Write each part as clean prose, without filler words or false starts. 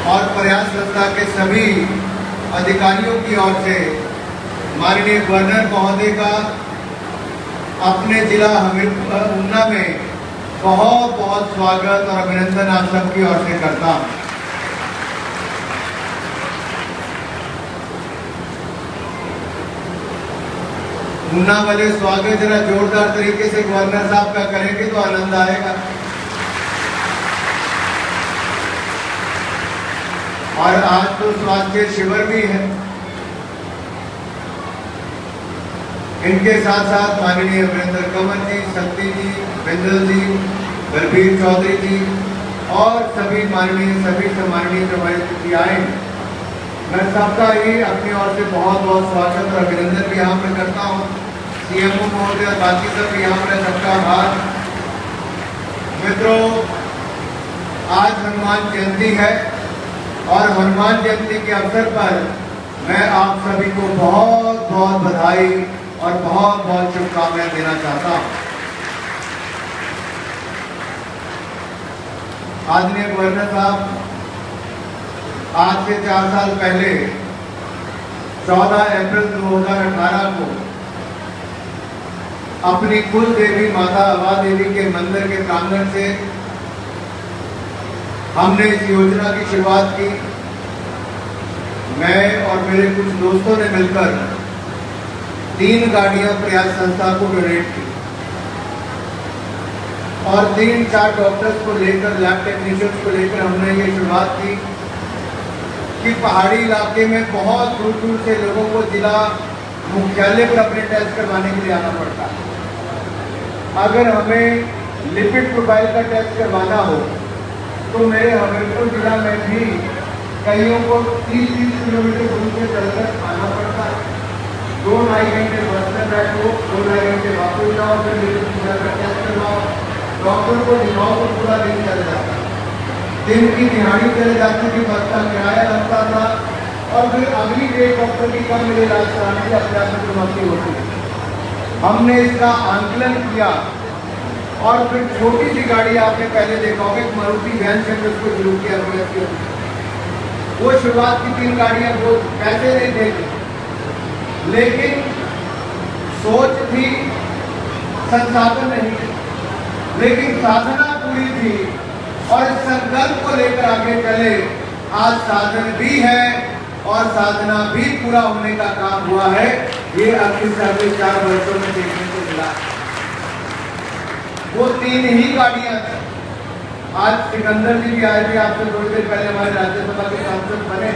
और प्रयास संस्था के सभी अधिकारियों की ओर से माननीय गवर्नर महोदय का अपने जिला ऊना में बहुत बहुत स्वागत और अभिनंदन आप सबकी ओर से करता हूं। ऊना वाले स्वागत जरा जोरदार तरीके से गवर्नर साहब का करेंगे तो आनंद आएगा। और आज तो स्वास्थ्य शिविर भी है। इनके साथ साथ माननीय वीरेंद्र कंवर जी, शक्ति जी, बिंदल जी, बलबीर चौधरी जी और सभी माननीय जो हमारे अतिथि आए, मैं सबका ही अपनी ओर से बहुत बहुत स्वागत और अभिनंदन भी यहाँ पर करता हूँ। सीएमओ महोदय और बाकी सब यहाँ पर सबका आभार। मित्रों, आज हनुमान जयंती है और हनुमान जयंती के अवसर पर मैं आप सभी को बहुत बहुत बधाई और बहुत बहुत शुभकामनाएं देना चाहता हूं। आदरणीय गवर्नर साहब, आज से 4 साल पहले 14 अप्रैल 2018 को अपनी कुल देवी माता अवा देवी के मंदिर के प्रांगण से हमने इस योजना की शुरुआत की। मैं और मेरे कुछ दोस्तों ने मिलकर 3 गाड़ियां प्रयास संस्था को डोनेट की और 3-4 डॉक्टर्स को लेकर, लैब टेक्नीशियंस को लेकर हमने ये शुरुआत की कि पहाड़ी इलाके में बहुत दूर दूर से लोगों को जिला मुख्यालय पर अपने टेस्ट करवाने के लिए आना पड़ता है। अगर हमें लिपिड प्रोफाइल का टेस्ट करवाना हो तो मेरे हमीरपुर जिला में भी कईयों को 30-30 किलोमीटर दूर से चलकर आना पड़ता है। 2-2.5 घंटे बस में बैठो, 2-2.5 घंटे वापस जाओ, फिर लिपिड का टेस्ट करवाओ, डॉक्टर को दिखाओ तो पूरा दिन चल जाता है। दिन की दिहाड़ी चले जाती थी, बस का किराया लगता था और फिर अगली डेट डॉक्टर की कम मेरे इलाज कराने की अपने आप में चुनौती होती है। हमने इसका आंकलन किया और फिर छोटी सी गाड़ी आपने पहले देखा होगा, एक मारुति वैन से उसको शुरू किया। वो शुरुआत की 3 गाड़ियां वो पैसे नहीं थे, लेकिन सोच थी, संसाधन नहीं थे, लेकिन साधना पूरी थी और इस संकल्प को लेकर आगे चले। आज साधन भी है और साधना भी पूरा होने का काम हुआ है। ये अगले 4.5 वर्षों में देखने को मिला। वो 3 ही गाड़ियां थी। आज सिकंदर जी भी आए थे, आपसे थोड़ी देर पहले हमारे राज्यसभा के सांसद बने।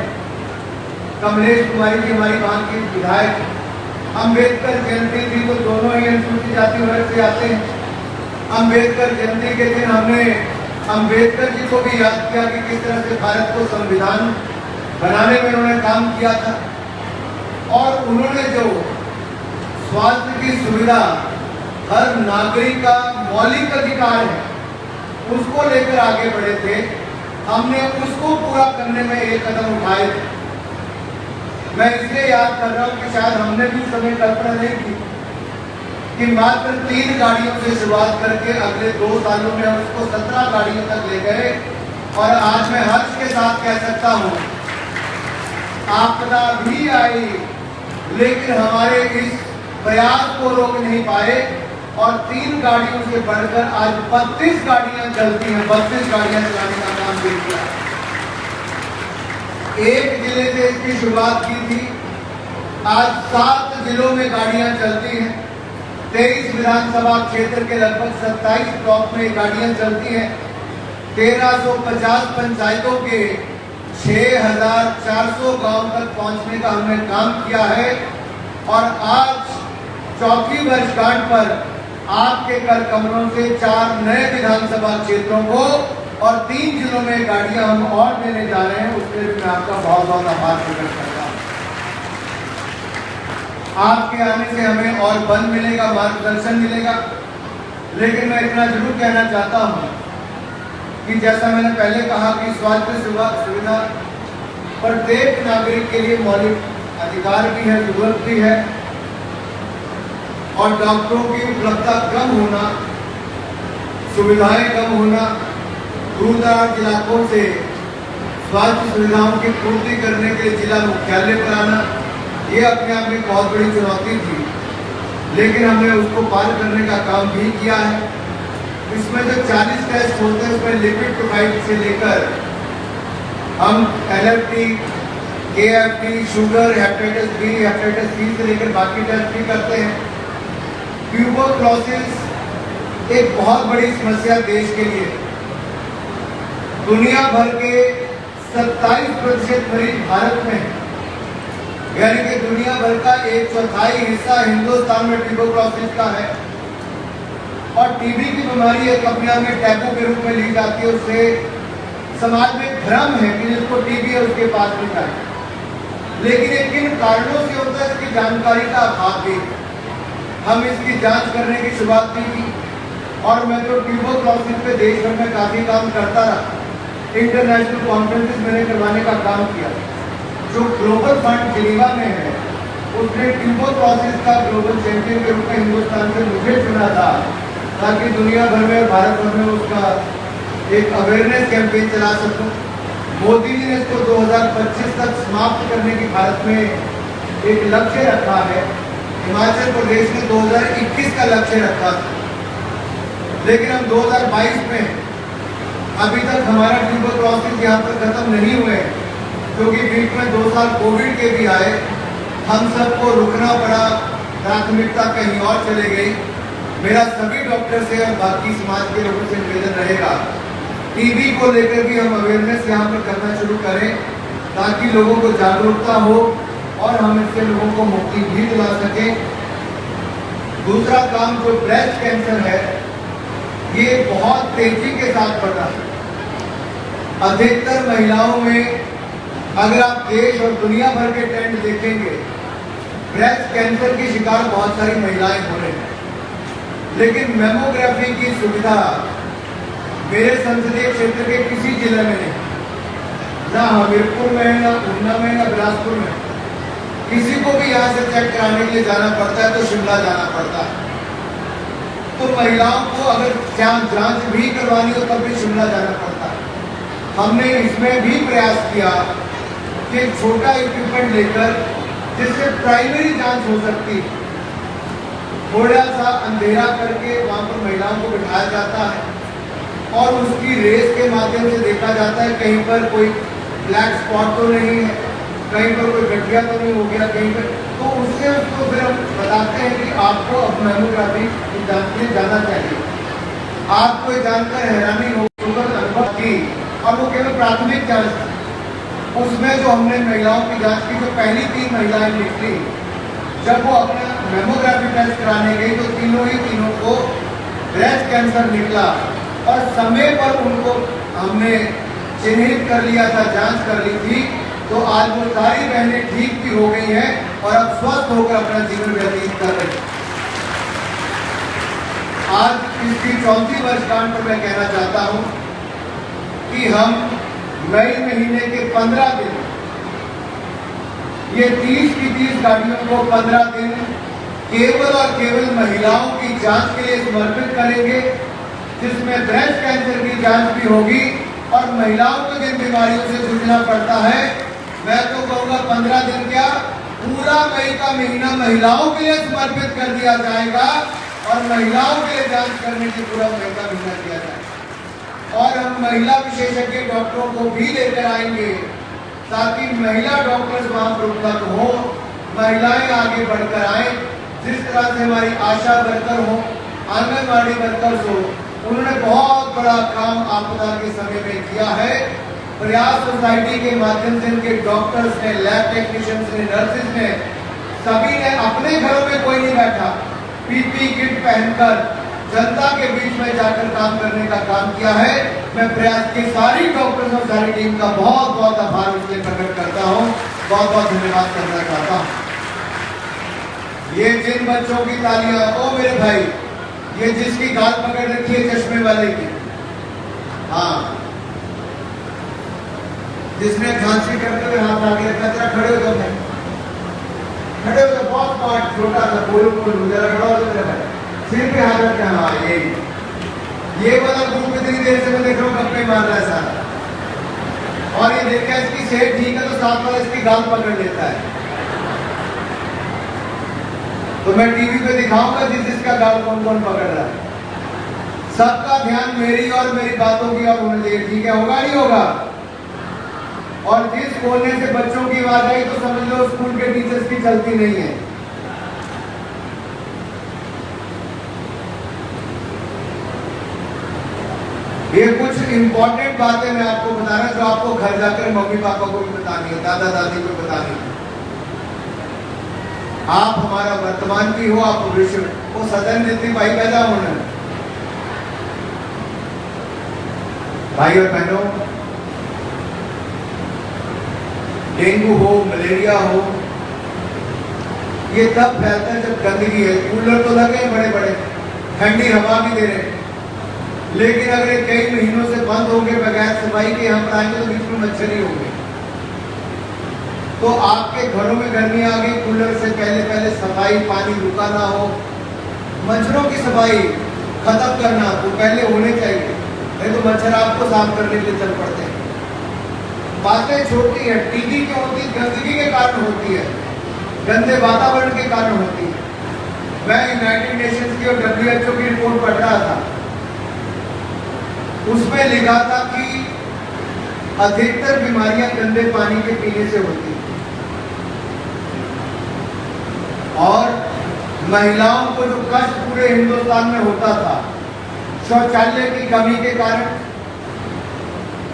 कमलेश कुमारी जी हमारी वहां की विधायक। अम्बेडकर जयंती थी तो दोनों ही अनुसूचित जाति वर्ग से आते हैं। अम्बेडकर जयंती के दिन हमने अम्बेडकर जी को भी याद किया कि किस तरह से भारत को संविधान बनाने में उन्होंने काम किया था और उन्होंने जो स्वास्थ्य की सुविधा हर नागरिक का मौलिक अधिकार है उसको लेकर आगे बढ़े थे। हमने उसको पूरा करने में एक कदम उठाए थे। मैं इसलिए याद कर रहा हूं कि शायद हमने भी समय कल्पना नहीं की कि मात्र 3 गाड़ियों से शुरुआत करके अगले 2 सालों में हम उसको 17 गाड़ियों तक ले गए। और आज मैं हर्ष के साथ कह सकता हूं, आपदा भी आई लेकिन हमारे इस प्रयास को रोक नहीं पाए और 3 गाड़ियों से बढ़कर आज 32 गाड़ियां चलती हैं। 32 गाड़ियां चलाने का काम किया। एक जिले से इसकी शुरुआत की थी, आज 7 जिलों में गाड़ियां चलती हैं। 23 विधानसभा क्षेत्र के लगभग 27 ब्लॉक में गाड़ियां चलती हैं। 1350 पंचायतों के 6400 गांव तक पहुंचने का हमने काम किया है और आज 4वीं वर्षगांठ पर आपके कर कमलों से 4 नए विधानसभा क्षेत्रों को और 3 जिलों में गाड़ियां हम और देने जा रहे हैं। उसके लिए मैं आपका बहुत बहुत आभार प्रकट करता हूं। आपके आने से हमें और बल मिलेगा, मार्गदर्शन मिलेगा। लेकिन मैं इतना जरूर कहना चाहता हूं कि जैसा मैंने पहले कहा कि स्वास्थ्य सुविधा प्रत्येक नागरिक के लिए मौलिक अधिकार भी है, जरूरत भी है और डॉक्टरों की उपलब्धता कम होना, सुविधाएं कम होना, दूर दराज इलाकों से स्वास्थ्य सुविधाओं की पूर्ति करने के लिए जिला मुख्यालय पर आना, ये अपने आप में बहुत बड़ी चुनौती थी, लेकिन हमने उसको पार करने का काम भी किया है। इसमें जो 40 टेस्ट होते हैं उसमें लिपिड प्रोफाइल से लेकर हम LFT, KFT, sugar, hepatitis B, hepatitis C से लेकर बाकी टेस्ट भी करते हैं। ट्यूबरक्लोसिस एक बहुत बड़ी समस्या देश के लिए। दुनिया भर के 27% मरीज भारत में है, यानी कि दुनिया भर का 1/4 हिस्सा हिंदुस्तान में ट्यूबरक्लोसिस का है। और टीबी की बीमारी एक अपने आप में टैबू के रूप में ली जाती है। उससे समाज में भ्रम है कि जिसको टीबी है उसके पास भी जाए, लेकिन ये किन कारणों से होता है इसकी जानकारी का अभाव भी। हम इसकी जांच करने की शुरुआत भी की और मैं तो ट्यूबरक्लोसिस पे देश भर में काफ़ी काम करता रहा। इंटरनेशनल कॉन्फ्रेंसेस मैंने करवाने का काम किया। जो ग्लोबल फंड जिनेवा में है उसने ट्यूबरक्लोसिस का ग्लोबल चैंपियन के रूप में हिंदुस्तान से मुझे चुना था, ताकि दुनिया भर में, भारत भर में उसका एक अवेयरनेस कैंपेन चला सकूं। मोदी जी ने इसको 2025 तक समाप्त करने की भारत में एक लक्ष्य रखा है। हिमाचल प्रदेश ने 2021 का लक्ष्य रखा था, लेकिन हम 2022 में अभी तक हमारा ट्यूबरक्लोसिस यहाँ पर खत्म नहीं हुए, क्योंकि बीच में 2 साल कोविड के भी आए। हम सबको रुकना पड़ा, प्राथमिकता कहीं और चले गई। मेरा सभी डॉक्टर से और बाकी समाज के लोगों से निवेदन रहेगा, टीबी को लेकर भी हम अवेयरनेस यहाँ पर करना शुरू करें, ताकि लोगों को जागरूकता हो और हम इससे लोगों को मुक्ति भी दिला सकें। दूसरा काम जो ब्रेस्ट कैंसर है, ये बहुत तेजी के साथ बढ़ रहा है। अधिकतर महिलाओं में, अगर आप देश और दुनिया भर के ट्रेंड देखेंगे, ब्रेस्ट कैंसर की शिकार बहुत सारी महिलाएं हो रही हैं, लेकिन मेमोग्राफी की सुविधा मेरे संसदीय क्षेत्र के किसी जिले में नहीं, ना हमीरपुर में, ना ऊना में, ना बिलासपुर में। किसी को भी यहाँ से चेक कराने के लिए जाना पड़ता है तो शिमला जाना पड़ता है। तो महिलाओं को अगर जांच भी करवानी हो तब भी शिमला जाना पड़ता है। हमने इसमें भी प्रयास किया कि एक छोटा इक्विपमेंट लेकर जिससे प्राइमरी जांच हो सकती है, थोड़ा सा अंधेरा करके वहाँ पर महिलाओं को बिठाया जाता है और उसकी रेस के माध्यम से देखा जाता है कहीं पर कोई ब्लैक स्पॉट तो नहीं है, कहीं पर कोई गठिया तो नहीं हो गया कहीं पर, तो उससे उसको फिर हम बताते हैं कि आपको अब मेमोग्राफी जांच के जाना चाहिए। आपको ये जानकर हैरानी होगी, अनुभव की, और वो केवल प्राथमिक जांच थी। उसमें जो हमने महिलाओं की जांच की, जो पहली 3 महिलाएं निकली, जब वो अपना मेमोग्राफी टेस्ट कराने गई तो तीनों को ब्रेस्ट कैंसर निकला और समय पर उनको हमने चिन्हित कर लिया था, जांच कर ली थी। तो आज वो सारी बहनें ठीक भी हो गई हैं और अब स्वस्थ होकर अपना जीवन व्यतीत कर रही हैं। आज इसकी 34वीं वर्षगांठ पर मैं कहना चाहता हूं कि हम मई महीने के 15 दिन, ये 30 की 30 गाड़ियों को 15 दिन केवल और केवल महिलाओं की जांच के लिए समर्पित करेंगे, जिसमें ब्रेस्ट कैंसर की जांच भी होगी और महिलाओं को जिन बीमारियों से जूझना पड़ता है, मैं तो कहूँगा 15 दिन क्या, पूरा मई का महीना महिलाओं के लिए समर्पित कर दिया जाएगा और महिलाओं के लिए जांच करने की पूरा मई का महीना दिया जाएगा। और हम महिला विशेषज्ञ डॉक्टरों को भी लेकर आएंगे, ताकि महिला डॉक्टर्स वहाँ पर उपलब्ध हो, महिलाएं आगे बढ़कर आए। जिस तरह से हमारी आशा वर्कर हो, आंगनबाड़ी वर्कर्स हो, उन्होंने बहुत बड़ा काम आपदा के समय में किया है। प्रयास सोसाइटी के माध्यम से इनके डॉक्टर्स ने, लैब टेक्नीशियंस ने, नर्सेज ने, सभी ने अपने घरों में कोई नहीं बैठा, पीपी किट पहनकर जनता के बीच में जाकर काम करने का काम किया है। मैं प्रयास की सारी डॉक्टर्स और सारी टीम का बहुत बहुत आभार इसलिए प्रकट करता हूँ, बहुत बहुत धन्यवाद करना चाहता हूँ। ये जिन बच्चों की तालियां, ओ मेरे भाई, ये जिसकी गाल पकड़ रखी है चश्मे वाले की, हाँ, जिसने खांसी करते हुए हाथ आगे रखा, जरा खड़े हो जाओ, खड़े हो जाओ, बहुत पार्ट छोटा सा बोल जरा खड़ा हो जाओ भाई, सिर पे हाथ रखा, हाँ ये वाला ग्रुप इतनी देर से मैं देख रहा हूँ गप्पे मार रहा है सारा, और ये देखा इसकी सेहत ठीक है तो साथ वाला इसकी गाल पकड़ लेता है। तो मैं टीवी पे दिखाऊंगा जिसका गाल कौन कौन पकड़ रहा है। सबका ध्यान मेरी और मेरी बातों की ओर होना चाहिए, ठीक है? होगा नहीं होगा? और जिस बोलने से बच्चों की आवाज आई तो समझ लो स्कूल के टीचर्स की चलती नहीं है। ये कुछ इंपॉर्टेंट बातें मैं आपको बता रहा हूं जो आपको घर जाकर मम्मी पापा को भी बतानी है, दादा दादी को बतानी है। आप हमारा वर्तमान भी हो, आप भविष्य वो सदन जितनी भाई पैदा होना है। भाई और बहनों, डेंगू हो, मलेरिया हो, ये तब फैलता है जब गंदगी है। कूलर तो लगे बड़े बड़े, ठंडी हवा भी दे रहे, लेकिन अगर ये कई महीनों से बंद होंगे बगैर सफाई के, यहाँ पर आएंगे तो बीच में मच्छर ही होंगे। तो आपके घरों में गर्मी आ गई, कूलर से पहले सफाई, पानी रुका ना हो, मच्छरों की सफाई खत्म करना तो पहले होने चाहिए, नहीं तो मच्छर आपको साफ करने के लिए चल पड़ते हैं। बातें छोटी है, टीबी क्यों होती है? गंदगी के कारण होती है, गंदे वातावरण के कारण होती है। मैं यूनाइटेड नेशंस की और WHO की रिपोर्ट पढ़ रहा था, उसमें लिखा था कि अधिकतर बीमारियां गंदे पानी के पीने से होती है। और महिलाओं को जो कष्ट पूरे हिंदुस्तान में होता था शौचालय की कमी के कारण,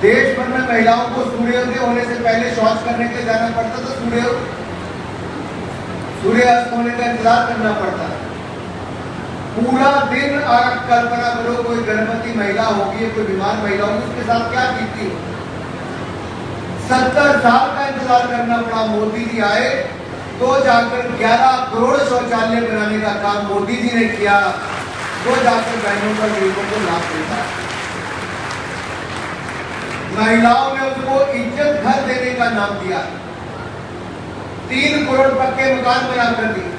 देश भर में महिलाओं को सूर्योदय होने से पहले शौच करने के लिए जाना पड़ता था, सूर्यास्त होने का इंतजार करना पड़ता था। पूरा दिन आप कल्पना करो, कोई गर्भवती महिला होगी, कोई बीमार महिला होगी, उसके साथ क्या बीतती हो। 70 साल का इंतजार करना पड़ा। मोदी जी आए तो जाकर 11 करोड़ शौचालय बनाने का काम मोदी जी ने किया, तो जाकर बहनों का गरीबों को लाभ देता है। महिलाओं ने उसको इज्जत घर देने का नाम दिया, 3 करोड़ पक्के मकान बना कर दिए।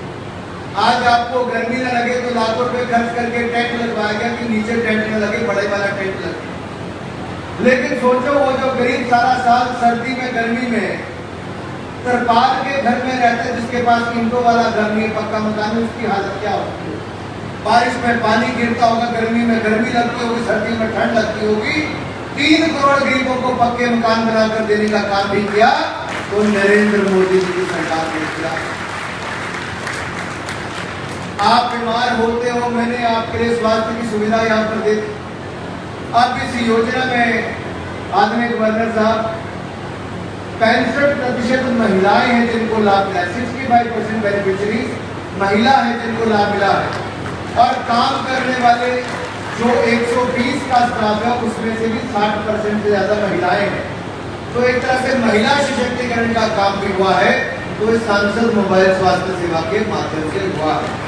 आज आपको गर्मी न लगे तो लाखों रुपए खर्च करके टेंट लगवाया गया कि नीचे टेंट न लगे, बड़े वाला टेंट लगे। लेकिन सोचो वो जो गरीब सारा साल सर्दी में गर्मी में तरपाल के घर में रहता है, जिसके पास ईंटों वाला घर नहीं, पक्का मकान है, उसकी हालत क्या होती है? बारिश में पानी गिरता होगा, गर्मी में गर्मी लगती होगी, सर्दी में ठंड लगती होगी। 3 करोड़ गरीबों को पक्के मकान बनाकर देने का काम भी किया तो नरेंद्र मोदी जी की सरकार ने किया। आप बीमार होते हो, मैंने आपके लिए स्वास्थ्य की सुविधा यहाँ पर दे दी। अब इस योजना में आदरणीय गवर्नर साहब 65% महिलाएं हैं जिनको लाभ मिला, 65% बेनिफिशियरीज महिला है जिनको लाभ मिला है। और काम करने वाले जो 120 का स्टाफ है उसमें से भी 60% से ज्यादा महिलाएं हैं। तो एक तरह से महिला सशक्तिकरण का काम भी हुआ है, तो इस सांसद मोबाइल स्वास्थ्य सेवा के माध्यम से हुआ है।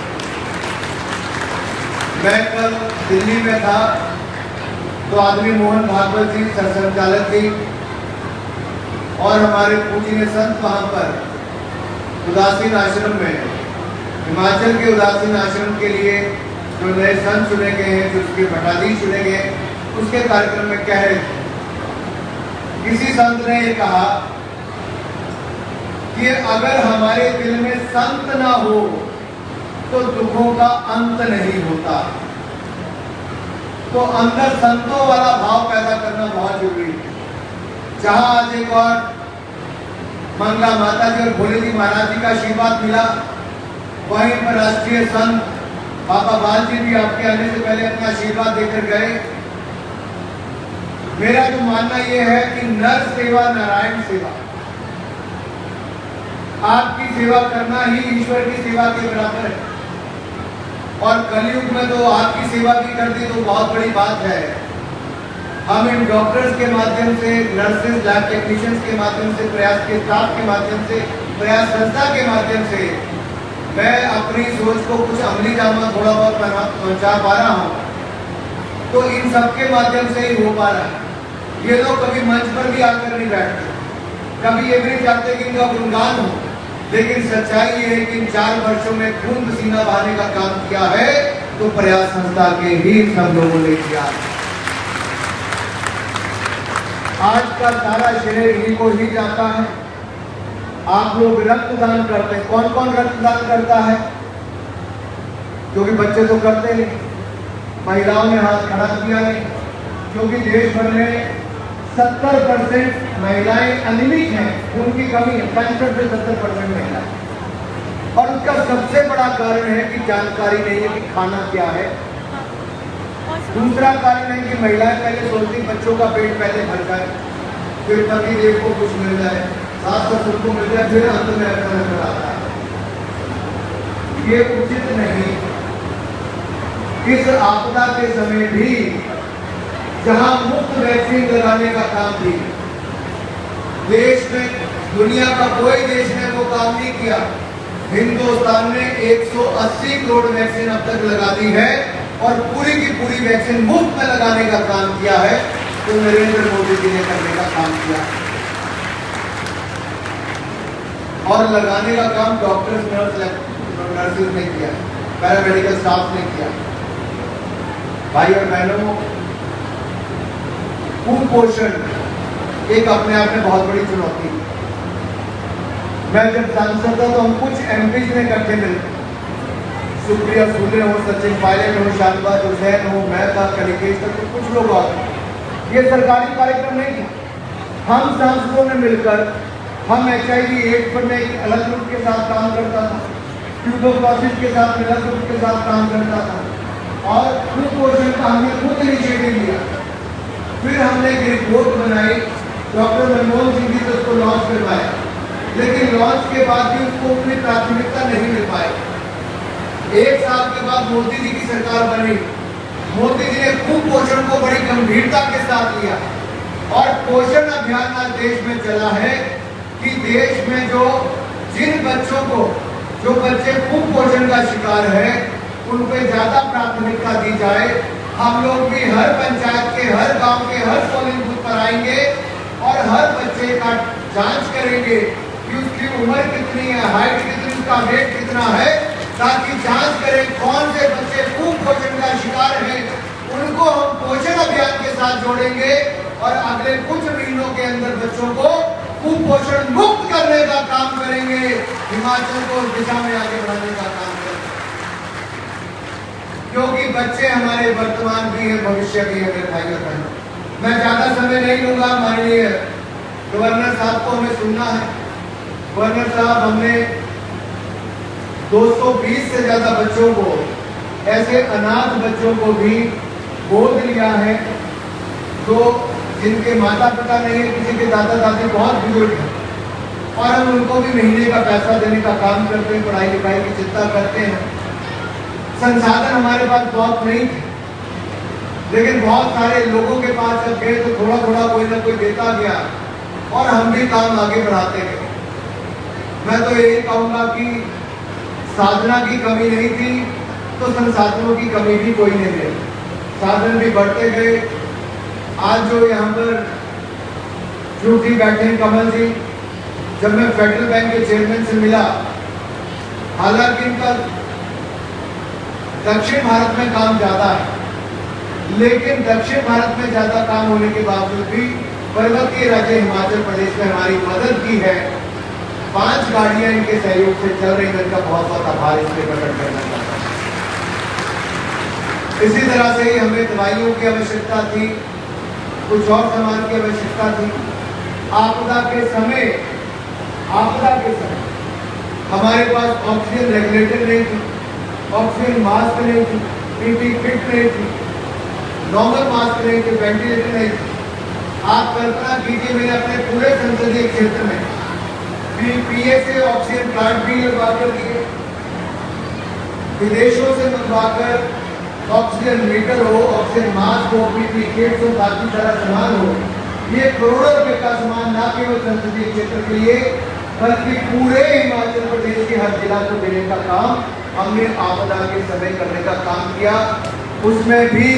मैं कल दिल्ली में था तो आदरणीय मोहन भागवत जी सरसंघचालक जी और हमारे पूजनीय संत वहां पर उदासीन आश्रम में, हिमाचल के उदासीन आश्रम के लिए जो नए संत चुने गए हैं, जो उसके भट्टाधीश चुने गए, उसके कार्यक्रम में कह रहे थे। किसी संत ने ये कहा कि अगर हमारे दिल में संत ना हो तो दुखों का अंत नहीं होता। तो अंदर संतों वाला भाव पैदा करना बहुत जरूरी है। जहां आज एक और मंगला माता जी और भोले जी महाराज जी का आशीर्वाद मिला, वहीं पर राष्ट्रीय संत बाबा बाल जी भी आपके आने से पहले अपना आशीर्वाद देकर गए। मेरा जो मानना यह है कि नर सेवा नारायण सेवा, आपकी सेवा करना ही ईश्वर की सेवा के बराबर है। और कलयुग में तो आपकी सेवा भी कर दी तो बहुत बड़ी बात है। हम इन डॉक्टर्स के माध्यम से, नर्सेज, लैब टेक्नीशियंस के माध्यम से, प्रयास के स्टाफ के माध्यम से, प्रयास संस्था के माध्यम से मैं अपनी सोच को कुछ अमली जामा थोड़ा बहुत पहुंचा पा रहा हूं। तो इन सब के माध्यम से ही हो पा रहा है। ये लोग कभी मंच पर भी आकर नहीं बैठते, कभी ये भी नहीं चाहते कि इनका गुणगान हो, लेकिन सच्चाई ये है कि इन 4 वर्षों में खून पसीना बहाने का काम किया है तो प्रयास संस्था के ही सब लोगों ने किया। आज का सारा श्रेय इन्हीं को ही जाता है। आप लोग रक्तदान करते हैं, कौन कौन रक्तदान करता है? क्योंकि बच्चे तो करते नहीं, महिलाओं ने हाथ खड़ा किया नहीं, क्योंकि देश भर में 70% महिलाएं अनिमिक हैं, उनकी कमी है, 65 से 70% महिलाएं। और उसका सबसे बड़ा कारण है कि जानकारी नहीं है कि खाना क्या है। दूसरा कारण है कि महिलाएं पहले सोचती बच्चों का पेट पहले भर जाए, फिर पति देव को कुछ मिल जाए, सास ससुर को मिल जाए, फिर अंत में अपना नजर आता है। ये उचित नहीं। इस आपदा के समय भी जहां मुफ्त वैक्सीन लगाने का काम भी देश में, दुनिया का कोई देश ने वो काम नहीं किया। हिंदुस्तान ने 180 करोड़ वैक्सीन अब तक लगा दी है और पूरी की पूरी वैक्सीन मुफ्त में लगाने का काम किया है, तो नरेंद्र मोदी जी ने करने का काम किया। और लगाने का काम डॉक्टर्स, नर्सेज ने किया, पैरामेडिकल स्टाफ ने किया। भाई और बहनों, कुपोषण एक अपने आप में बहुत बड़ी चुनौती है। मैं जब सांसद था तो हम कुछ एमपीज ने इकट्ठे मिलकर, सुप्रिया सुले हो, सचिन पायलट हो, शाहनवाज हुसैन हो, मैं था, कलिकेश तक तो कुछ लोग आ गए। ये सरकारी कार्यक्रम नहीं था। हम सांसदों ने मिलकर, हम HIV एड्स पर मैं एक अलग ग्रुप के साथ काम करता था, ट्यूबरक्लोसिस के साथ अलग ग्रुप के साथ काम करता था, और कुपोषण का हमने खुद इनिशिएटिव लिया। फिर हमने एक रिपोर्ट बनाई, डॉक्टर मनमोहन सिंह जी ने उसको लॉन्च करवाया, लेकिन लॉन्च के बाद भी उसको उतनी प्राथमिकता नहीं मिल पाई। एक साल के बाद मोदी जी की सरकार बनी। मोदी जी ने कुपोषण को बड़ी गंभीरता के साथ लिया और पोषण अभियान आज देश में चला है कि देश में जिन बच्चों को, जो बच्चे कुपोषण का शिकार है, उन पे ज्यादा प्राथमिकता दी जाए। हम लोग भी हर पंचायत के, हर गांव के, हर पोलिंग बूथ पर आएंगे और हर बच्चे का जांच करेंगे कि उसकी उम्र कितनी है, हाइट कितनी, उसका वेट कितना है, ताकि जांच करें कौन से बच्चे कुपोषण का शिकार हैं। उनको हम पोषण अभियान के साथ जोड़ेंगे और अगले कुछ महीनों के अंदर बच्चों को कुपोषण मुक्त करने का काम करेंगे, हिमाचल को उस दिशा में आगे बढ़ाने का काम करेंगे। क्योंकि बच्चे हमारे वर्तमान भी है, भविष्य भी है। मेरे भाई और बहनों, मैं ज्यादा समय नहीं लूंगा। माननीय गवर्नर साहब को हमें सुनना है। गवर्नर साहब, हमने 220 से ज्यादा बच्चों को, ऐसे अनाथ बच्चों को भी गोद लिया है, जो जिनके माता पिता नहीं है, किसी के दादा दादी बहुत बुजुर्ग हैं, और हम उनको भी महीने का पैसा देने का काम करते हैं, पढ़ाई लिखाई की चिंता करते हैं। संसाधन हमारे पास बहुत नहीं थे, लेकिन बहुत सारे लोगों के पास जब गए तो थोड़ा थोड़ा कोई ना कोई देता गया और हम भी काम आगे बढ़ाते गए। मैं तो यही कहूँगा कि साधना की कमी नहीं थी तो संसाधनों की कमी भी कोई नहीं है। साधन भी बढ़ते गए। आज जो यहाँ पर ड्यूटी बैठे हैं कमल जी, जब मैं फेडरल बैंक के चेयरमैन से मिला, हालांकि इनका दक्षिण भारत में काम ज्यादा है, लेकिन दक्षिण भारत में ज्यादा काम होने के बावजूद भी पर्वतीय राज्य हिमाचल प्रदेश में हमारी मदद की है। 5 गाड़ियां इनके सहयोग से चल रही है। इनका बहुत बहुत आभार इसलिए प्रकट करना चाहता हूँ। इसी तरह से हमें दवाइयों की आवश्यकता थी, कुछ और सामान की आवश्यकता थी। आपदा के समय हमारे पास ऑक्सीजन रेगुलेटर नहीं थी, ऑक्सीजन मास्क नहीं थी, पीपी किट नहीं थी, नॉर्मल मास्क नहीं थे, वेंटिलेटर नहीं थी। आप कल्पना कीजिए, मैंने अपने पूरे संसदीय क्षेत्र में पीएसए ऑक्सीजन प्लांट भी लगवा कर दिए, विदेशों से मंगवाकर ऑक्सीजन मीटर हो, ऑक्सीजन मास्क हो, पीपी किट हो, बाकी सारा सामान हो। ये करोड़ों रुपए का सामान ना केवल संसदीय क्षेत्र के लिए बल्कि पूरे हिमाचल प्रदेश के हर जिला को देने का काम हमने आपदा के समय करने का काम किया। उसमें भी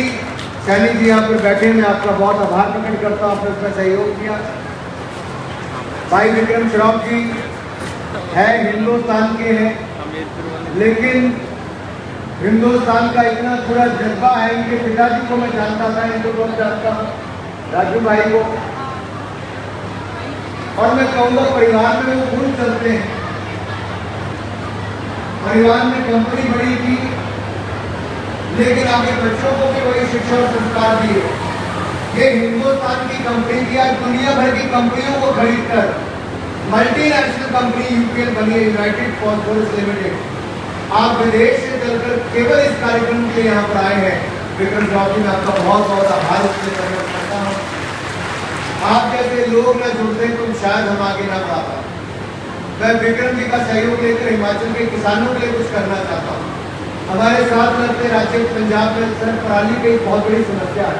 सैनी जी यहाँ पर बैठे, मैं आपका बहुत आभार प्रकट करता हूँ, आपने उसमें सहयोग किया। भाई विक्रम श्रॉफ जी है, हिंदुस्तान के हैं, लेकिन हिंदुस्तान का इतना पूरा जज्बा है। इनके पिताजी को मैं जानता था, इनको बहुत जानता हूँ, राजू भाई को, और मैं कहूँगा परिवार में वो गुण चलते हैं। परिवार में कंपनी बड़ी थी, लेकिन आगे बच्चों को भी वही शिक्षा और संस्कार दिए। ये हिंदुस्तान की कंपनी थी, आज दुनिया भर की कंपनियों को खरीदकर मल्टीनेशनल कंपनी यूपीएल बनी है, यूनाइटेड फॉस्फोरस लिमिटेड। आप विदेश से चलकर केवल इस कार्यक्रम के लिए यहाँ पर आए हैं। विक्रम चौधरी, मैं आपका बहुत बहुत आभार व्यक्त करता हूँ। आप जैसे लोग न जुड़ते तो शायद हम आगे ना बढ़ा पाते। मैं विक्रम जी का सहयोग लेकर हिमाचल के किसानों के लिए कुछ करना चाहता हूँ। हमारे साथ लगते राज्य पंजाब में सर पराली की एक बहुत बड़ी समस्या है।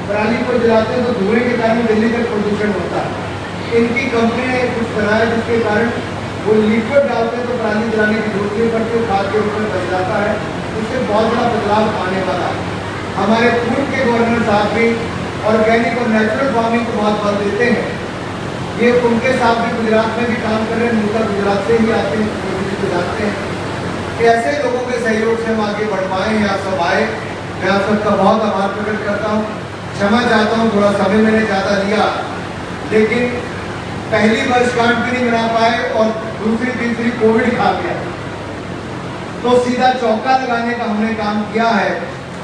पराली को जलाते हैं तो धुएं के कारण दिल्ली तक प्रदूषण होता है। इनकी कंपनी ने कुछ बनाया जिसके कारण वो लिक्विड डालते हैं तो पराली जलाने की जरूरत नहीं पड़ती, खाद के ऊपर बच जाता है। उससे बहुत बड़ा बदलाव आने वाला है। हमारे फूड के गवर्नर साहब भी ऑर्गेनिक और नेचुरल फार्मिंग को बहुत बल देते हैं। ये उनके साथ भी गुजरात में भी काम कर रहे हैं, मुल्क गुजरात से ही आते हैं, तो जानते हैं कि ऐसे लोगों के सहयोग से हम आगे बढ़ पाए हैं। आप सब आए, मैं आप सबका बहुत आभार प्रकट करता हूँ। क्षमा चाहता हूँ, थोड़ा समय मैंने ज़्यादा लिया, लेकिन पहली वर्षगांठ भी नहीं मना पाए और दूसरी तीसरी कोविड खा गया, तो सीधा चौका लगाने का हमने काम किया है।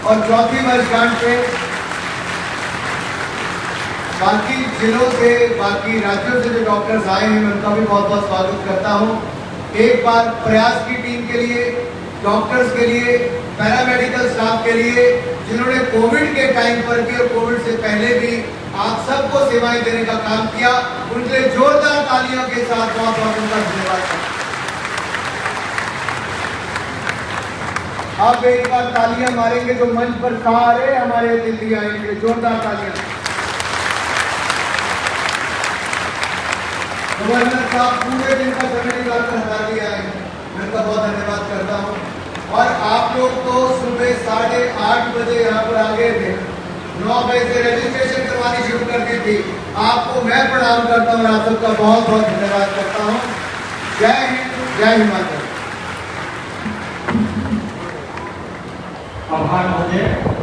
और चौथी वर्षगांठ पे बाकी जिलों से, बाकी राज्यों से जो डॉक्टर्स आए हैं, मैं उनका भी बहुत बहुत स्वागत करता हूँ। एक बार प्रयास की टीम के लिए, डॉक्टर्स के लिए, पैरामेडिकल स्टाफ के लिए, जिन्होंने कोविड के टाइम पर भी और कोविड से पहले भी आप सबको सेवाएं देने का काम किया, उनके लिए जोरदार तालियों के साथ बहुत बहुत उनका धन्यवाद। आप एक बार तालियां मारेंगे जो मंच पर सारे हमारे दिल्ली आएंगे, जोरदार तालियां। गवर्नर साहब पूरे दिन का समय निकालकर हमारे लिए आए हैं, मैं उनका बहुत धन्यवाद करता हूँ। और आप लोग तो सुबह 8:30 बजे यहाँ पर आ गए थे, 9 बजे से रजिस्ट्रेशन करवानी शुरू कर दी थी। आपको मैं प्रणाम करता हूँ, आप सबका बहुत बहुत धन्यवाद करता हूँ। जय हिंद, जय हिमाचल। आभार होते